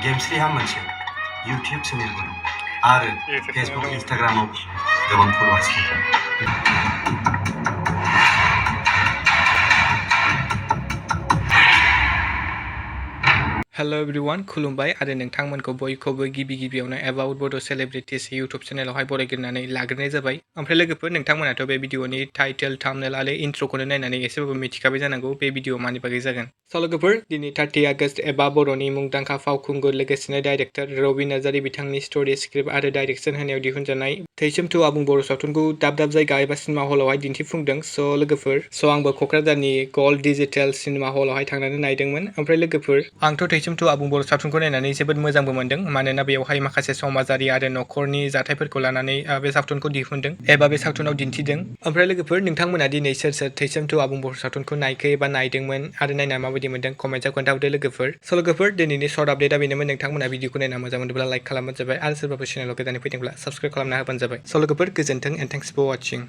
गेमस्रिहा मोनसे इउटिउब चेनेलबो दं आरो फेसबुक इन्स्टाग्रामाव गोबां फलोवार्स दं। हेलो एवरीवन खुलुमबाय आरो नोंथांमोनखौ बयखौबो गिबियावनो एबाउट बड' सेलिब्रिटीज इउट्यूब चेनेलावहाय बरायग्रोनानै लाग्रोनाय जाबाय। ओमफ्राय लोगोफोर नोंथांमोनाथ' बे भिडिअनि टाइटेल थाम्बनेल आरो इन्ट्र'खौनो नायनानै एसेबाबो मिथिखाबाय जानांगौ बे भिडिअ मानि बागै जागोन। स' लोगोफोर दिनै 30 आगस्ट एबा बर'नि मुंदांखा फावखुंगुर लोगोसेनो डाइरेक्टर रबि नार्जारि बिथांनि स्ट'रि स्क्रिप्ट आरो डाइरेक्सन होनायाव दिहुनजानाय थैसोम 2 आबुं बर' सावथुनखौ दाब जायगा एबा सिनेमा हलावहाय दिन्थिफुंदों। स' लोगोफोर आंबो क'क्राझारनि गल्ड डिजिटेल सिनेमा हलावहाय थांनानै नायदोंमोन। ओमफ्राय लोगोफोर आंथ' थैसोम 2 आबुं बर' सावथुनखौ नायनानै जोबोद मोजांबो मोनदों मानोना बेवहाय माखासे समाजारि आरो न'खरनि जाथायफोरखौ लानानै बे सावथुनखौ दिहुनदों एबा बे सावथुनाव दिन्थिदों। ओमफ्राय लोगोफोर नोंथांमोना दिनै सोर थैसोम 2 आबुं बर' सावथुनखौ नायखो एबा नायदोंमोन आरो नायना माबायदि मोनदों कमेन्टआव खोन्थाहरदो लोगोफोर। स' लोगोफोर दिनैनि सर्ट आपडेटआ बेनोमोन। नोंथांमोना भिडिअखौ नायना मोजां मोनोब्ला लाइक खालामबानो जाबाय आरो सोरबाफोर चेनेलाव गोदानै फैदोंब्ला साबस्क्राइब खालामना होबानो जाबाय। स' लोगोफोर गोजोन्थों एन्ड थेंक्स फर वाचिं।